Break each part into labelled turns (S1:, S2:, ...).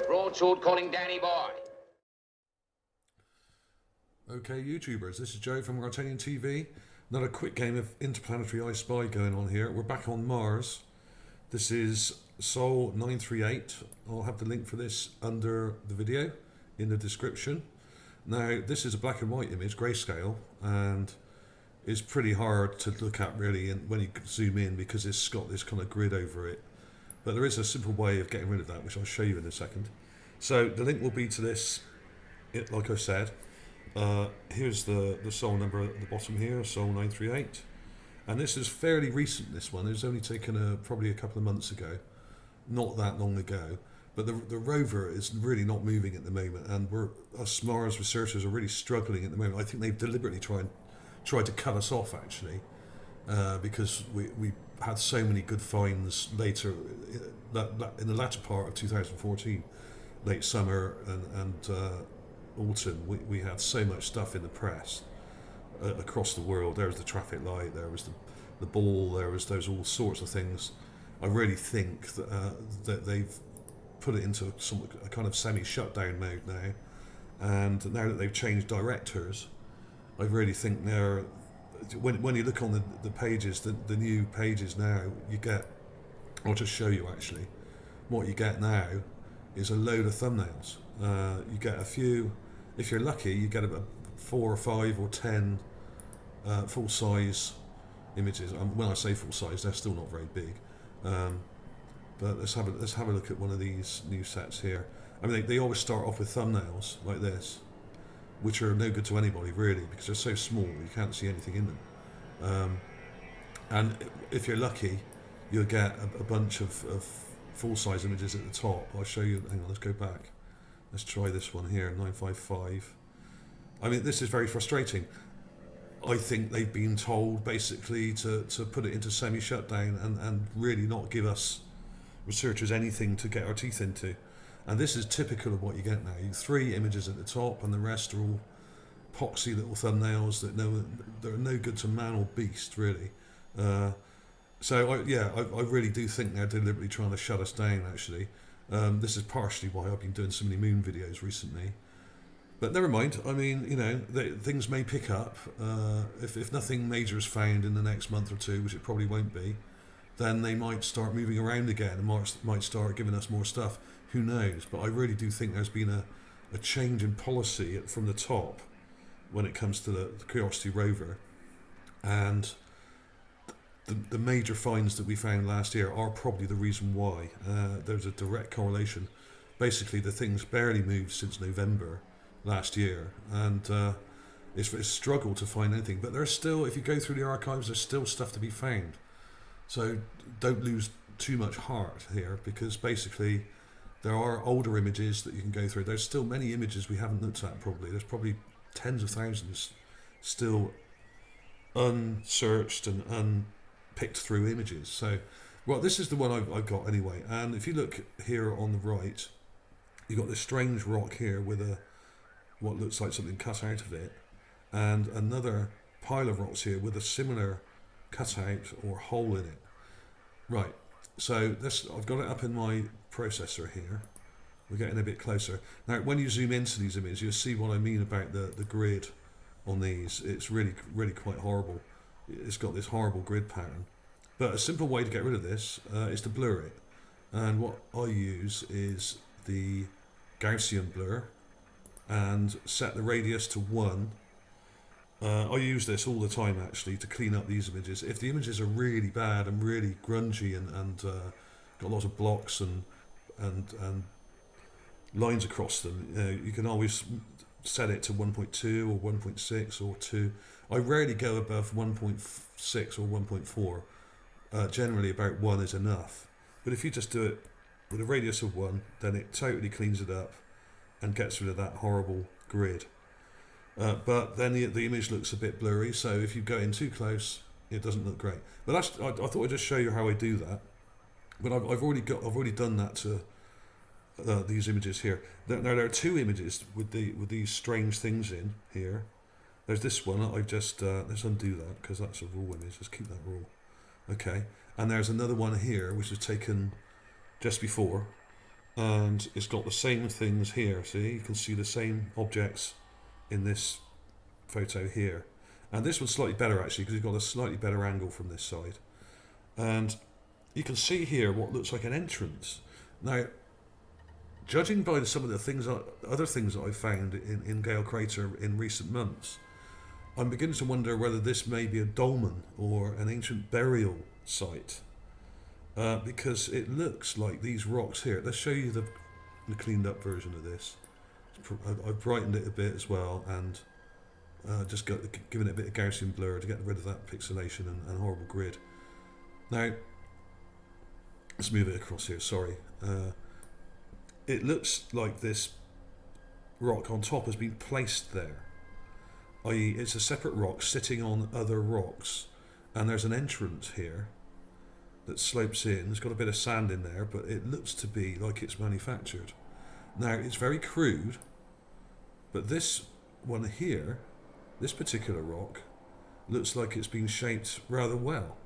S1: Broadsword calling Danny Boy.
S2: Okay, YouTubers, this is Joe from ArtAlienTV. Another quick game of Interplanetary I Spy going on here. We're back on Mars. This is Sol 938. I'll have the link for this under the video in the description. Now, this is a black and white image, grayscale, and it's pretty hard to look at really when you zoom in because it's got this kind of grid over it. But there is a simple way of getting rid of that, which I'll show you in a second. So the link will be to this, like I said. Here's the Sol number at the bottom here, Sol 938. And this is fairly recent, this one. It was only taken probably a couple of months ago, not that long ago. But the rover is really not moving at the moment, and us Mars researchers are really struggling at the moment. I think they've deliberately tried to cut us off, actually, because we had so many good finds later, in the latter part of 2014, late summer and autumn. We had so much stuff in the press across the world. There was the traffic light, there was the ball, there was all sorts of things. I really think that they've put it into a kind of semi-shutdown mode now, and now that they've changed directors, I really think they're, when you look on the pages, the new pages now, you get, I'll just show you actually, what you get now is a load of thumbnails. You get a few, if you're lucky, you get about 4 or 5 or 10 full-size images. When I say full-size, they're still not very big. But let's have a look at one of these new sets here. I mean, they always start off with thumbnails like this, which are no good to anybody really, because they're so small you can't see anything in them. And if you're lucky, you'll get a bunch of full-size images at the top. I'll show you. Hang on, let's go back. Let's try this one here, 955. I mean, this is very frustrating. I think they've been told basically to put it into semi-shutdown and really not give us researchers anything to get our teeth into. And this is typical of what you get now. 3 images at the top, and the rest are all poxy little thumbnails that are no good to man or beast, really. So I really do think they're deliberately trying to shut us down, actually. This is partially why I've been doing so many moon videos recently. But never mind. I mean, you know, things may pick up. If nothing major is found in the next month or two, which it probably won't be, then they might start moving around again and might start giving us more stuff. Who knows? But I really do think there's been a change in policy from the top when it comes to the Curiosity Rover. And the major finds that we found last year are probably the reason why. There's a direct correlation. Basically, the thing's barely moved since November last year, and it's struggled to find anything. But there's still, if you go through the archives, there's still stuff to be found. So don't lose too much heart here, because basically there are older images that you can go through. There's still many images we haven't looked at probably. There's probably tens of thousands still unsearched and unpicked through images. So, well, this is the one I've got anyway. And if you look here on the right, you've got this strange rock here with what looks like something cut out of it, and another pile of rocks here with a similar cutout or hole in it. Right, so I've got it up in my processor here. We're getting a bit closer. Now, when you zoom into these images, you'll see what I mean about the grid on these. It's really, really quite horrible. It's got this horrible grid pattern. But a simple way to get rid of this is to blur it. And what I use is the Gaussian blur and set the radius to 1. I use this all the time actually to clean up these images. If the images are really bad and really grungy and got lots of blocks and lines across them, you can always set it to 1.2 or 1.6 or 2. I rarely go above 1.6 or 1.4. Generally about 1 is enough. But if you just do it with a radius of 1, then it totally cleans it up and gets rid of that horrible grid. But then the image looks a bit blurry, so if you go in too close, it doesn't look great. But I thought I'd just show you how I do that. But I've already done that to these images here. Now there are 2 images with these strange things in here. There's this one. I've just let's undo that because that's a raw image. Let's keep that raw. Okay. And there's another one here which was taken just before, and it's got the same things here. See, you can see the same objects in this photo here, and this one's slightly better actually because you've got a slightly better angle from this side, and you can see here what looks like an entrance. Now, judging by some of the things, other things that I've found in Gale Crater in recent months, I'm beginning to wonder whether this may be a dolmen or an ancient burial site, because it looks like these rocks here. Let's show you the cleaned up version of this. I've brightened it a bit as well, and just giving it a bit of Gaussian blur to get rid of that pixelation and horrible grid. Now, let's move it across here, sorry. It looks like this rock on top has been placed there, i.e. it's a separate rock sitting on other rocks, and there's an entrance here that slopes in. It's got a bit of sand in there, but it looks to be like it's manufactured. Now, it's very crude, but this one here, this particular rock, looks like it's been shaped rather well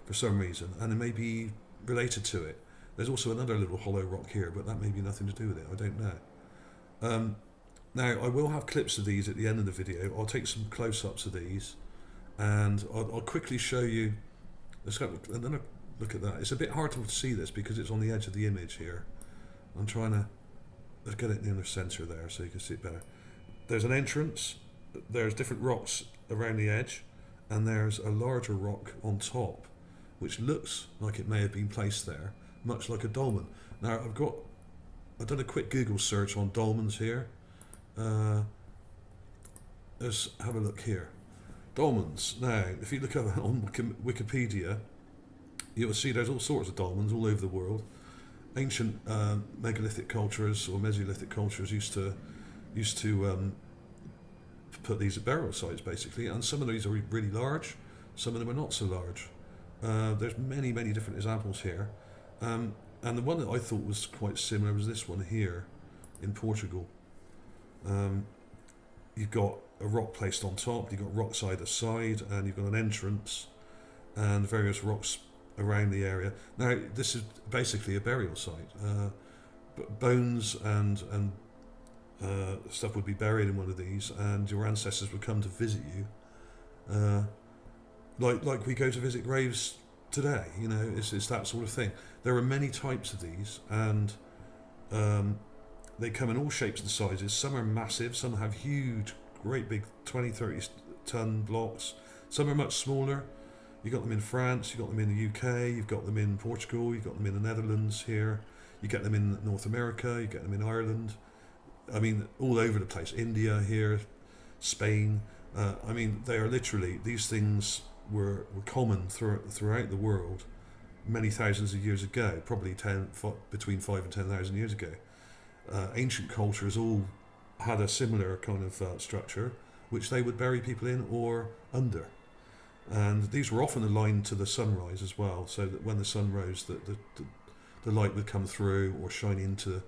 S2: for some reason, and it may be related to it. There's also another little hollow rock here, but that may be nothing to do with it, I don't know. Now, I will have clips of these at the end of the video. I'll take some close-ups of these, and I'll quickly show you. Let's go another look at that. It's a bit hard to see this because it's on the edge of the image here. I'm trying to, let's get it in the center there so you can see it better. There's an entrance, there's different rocks around the edge, and there's a larger rock on top, which looks like it may have been placed there, much like a dolmen. Now, I've done a quick Google search on dolmens here. Let's have a look here. Dolmens. Now, if you look up on Wikipedia, you will see there's all sorts of dolmens all over the world. Ancient megalithic cultures or Mesolithic cultures used to put these at burial sites, basically, and some of these are really large, some of them are not so large. There's many different examples here, and the one that I thought was quite similar was this one here in Portugal. You've got a rock placed on top, you've got rocks either side, and you've got an entrance and various rocks around the area. Now, this is basically a burial site. Bones and stuff would be buried in one of these, and your ancestors would come to visit you, like we go to visit graves today. You know, it's that sort of thing. There are many types of these, and they come in all shapes and sizes. Some are massive, some have huge, great big 20-30 ton blocks. Some are much smaller. You've got them in France, you've got them in the UK, you've got them in Portugal, you've got them in the Netherlands here, you get them in North America, you get them in Ireland. I mean, all over the place. India here, Spain. I mean, they are literally, these things were common throughout the world many thousands of years ago, probably between 5 and 10,000 years ago. Ancient cultures all had a similar kind of structure, which they would bury people in or under. And these were often aligned to the sunrise as well, so that when the sun rose, the light would come through or shine into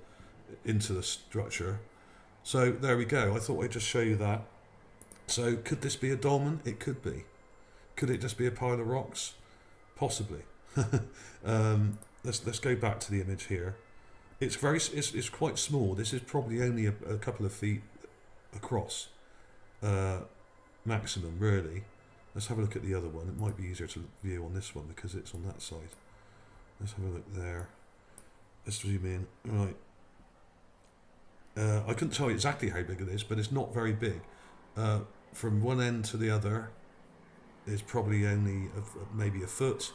S2: the structure. So there we go. I thought I'd just show you that. So could this be a dolmen? It could be. Could it just be a pile of rocks? Possibly. Let's go back to the image here. It's quite small. This is probably only a couple of feet across, maximum, really. Let's have a look at the other one. It might be easier to view on this one because it's on that side. Let's have a look there. Let's zoom in. Right. I couldn't tell you exactly how big it is, but it's not very big. From one end to the other is probably only maybe a foot,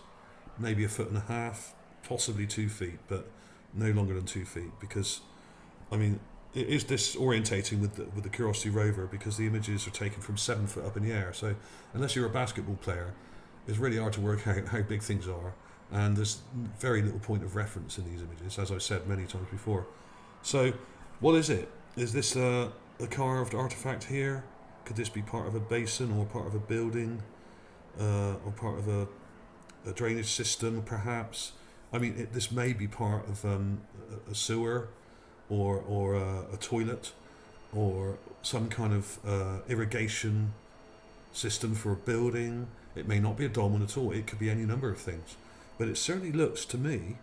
S2: maybe a foot and a half, possibly 2 feet, but no longer than 2 feet, because, I mean, it is disorientating with the Curiosity Rover because the images are taken from 7 foot up in the air. So unless you're a basketball player, it's really hard to work out how big things are, and there's very little point of reference in these images, as I've said many times before. So what is it? Is this a carved artifact here? Could this be part of a basin or part of a building, or part of a drainage system, perhaps? I mean, this may be part of a sewer, or a toilet, or some kind of irrigation system for a building. It may not be a dolmen at all. It could be any number of things. But it certainly looks to me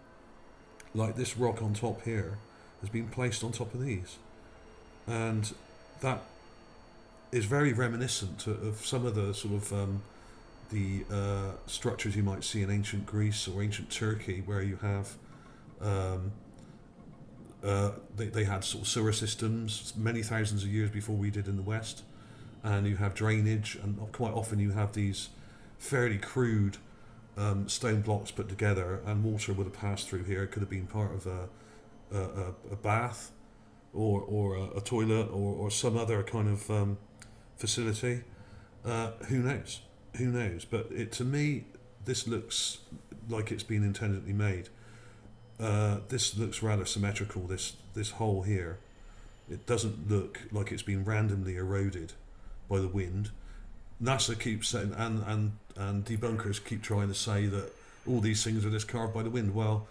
S2: like this rock on top here has been placed on top of these, and that is very reminiscent of some of the sort of the structures you might see in ancient Greece or ancient Turkey, where you have they had sort of sewer systems many thousands of years before we did in the West, and you have drainage, and quite often you have these fairly crude stone blocks put together, and water would have passed through here. It could have been part of a bath or a toilet or some other kind of facility. Who knows? Who knows? But to me, this looks like it's been intelligently made. This looks rather symmetrical. This hole here, it doesn't look like it's been randomly eroded by the wind. NASA keeps saying, and debunkers keep trying to say that all these things are just carved by the wind. Well,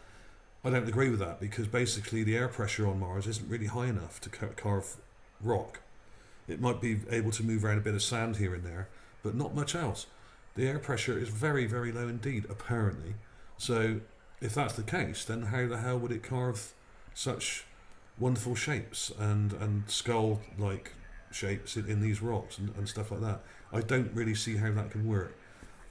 S2: I don't agree with that, because basically the air pressure on Mars isn't really high enough to carve rock. It might be able to move around a bit of sand here and there, but not much else. The air pressure is very, very low indeed, apparently. So if that's the case, then how the hell would it carve such wonderful shapes and skull-like shapes in these rocks and stuff like that? I don't really see how that can work.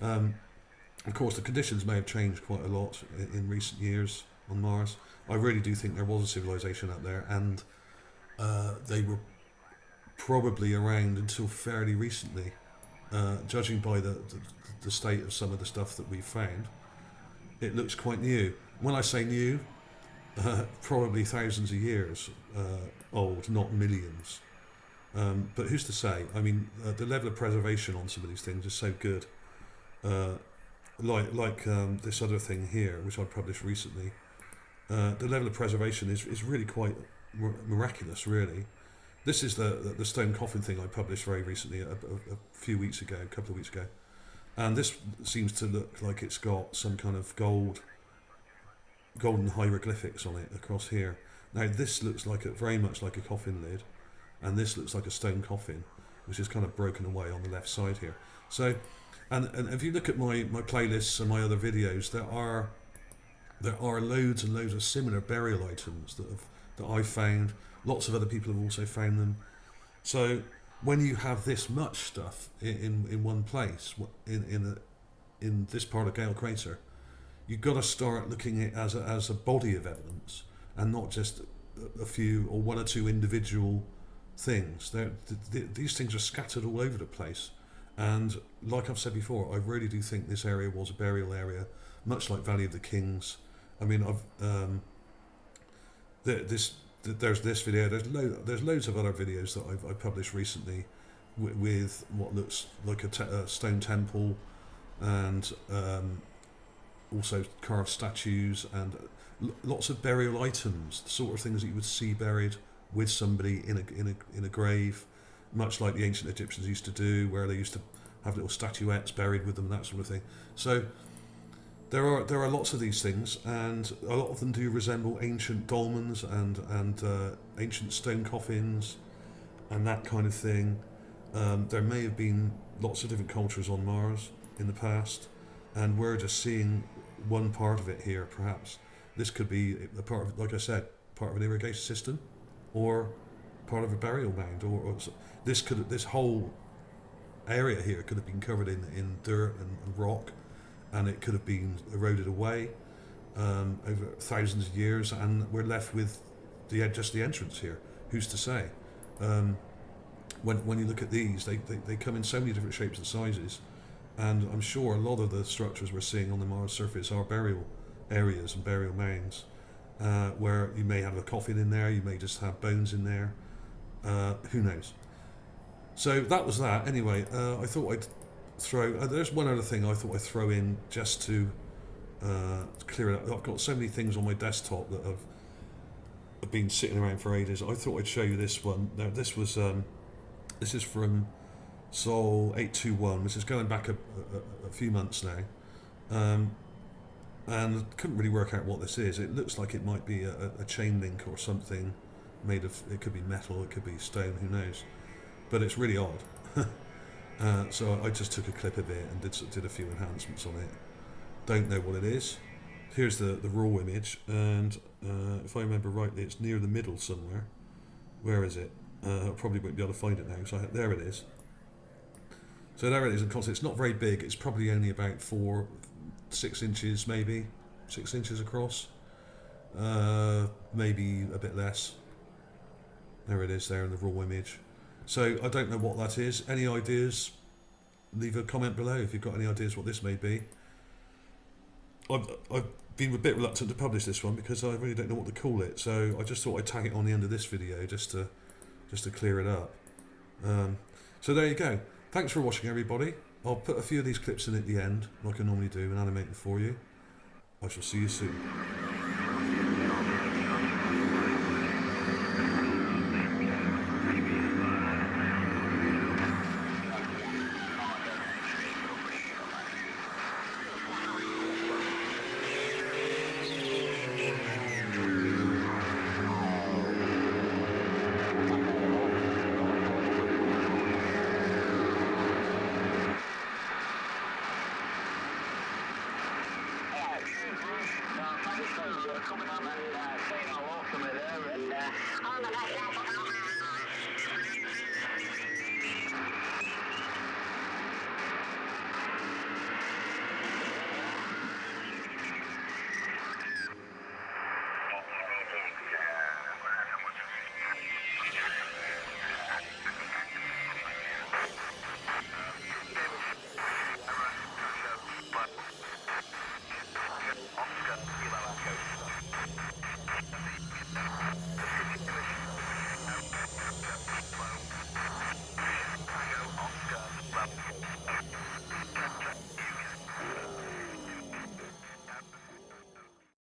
S2: Of course, the conditions may have changed quite a lot in recent years on Mars. I really do think there was a civilization out there, and they were probably around until fairly recently, judging by the state of some of the stuff that we've found. It looks quite new. When I say new, probably thousands of years old, not millions. But who's to say? I mean, the level of preservation on some of these things is so good. Like this other thing here, which I published recently. The level of preservation is really quite miraculous, really. This is the stone coffin thing I published very recently, a few weeks ago, a couple of weeks ago. And this seems to look like it's got some kind of golden hieroglyphics on it across here. Now this looks like very much like a coffin lid, and this looks like a stone coffin, which is kind of broken away on the left side here. So, and if you look at my playlists and my other videos, there are loads and loads of similar burial items that I've found. Lots of other people have also found them. So when you have this much stuff in one place, in this part of Gale Crater, you've got to start looking at it as a body of evidence, and not just a few or one or two individual things. These things are scattered all over the place, and like I've said before, I really do think this area was a burial area, much like Valley of the Kings. I mean, there's this video. There's loads of other videos that I've published recently with what looks like a stone temple, and also carved statues and lots of burial items, the sort of things that you would see buried with somebody in a grave, much like the ancient Egyptians used to do, where they used to have little statuettes buried with them, that sort of thing. So there are lots of these things, and a lot of them do resemble ancient dolmens and ancient stone coffins and that kind of thing. There may have been lots of different cultures on Mars in the past, and we're just seeing one part of it here. Perhaps this could be a part of, like I said, part of an irrigation system, or part of a burial mound, or this whole area here could have been covered in dirt and rock, and it could have been eroded away over thousands of years, and we're left with just the entrance here. Who's to say? When you look at these, they come in so many different shapes and sizes, and I'm sure a lot of the structures we're seeing on the Mars surface are burial areas and burial mounds, where you may have a coffin in there, you may just have bones in there. Who knows? So that was that. Anyway, I thought I'd throw. There's one other thing I thought I'd throw in just to clear it up. I've got so many things on my desktop that have been sitting around for ages. I thought I'd show you this one. Now, this is from Sol 821, which is going back a few months now, and I couldn't really work out what this is. It looks like it might be a chain link or something made of. It could be metal, it could be stone. Who knows? But it's really odd. So I just took a clip of it and did a few enhancements on it. Don't know what it is. Here's the raw image, and If I remember rightly, it's near the middle somewhere. Where is it? I probably won't be able to find it now. So there it is. So there it is. Of course, it's not very big. It's probably only about 6 inches, maybe 6 inches across. Maybe a bit less. There it is, there in the raw image. So I don't know what that is. Any ideas? Leave a comment below if you've got any ideas what this may be. I've been a bit reluctant to publish this one because I really don't know what to call it. So I just thought I'd tag it on the end of this video just to clear it up. So there you go. Thanks for watching, everybody. I'll put a few of these clips in at the end, like I normally do, and animate them for you. I shall see you soon.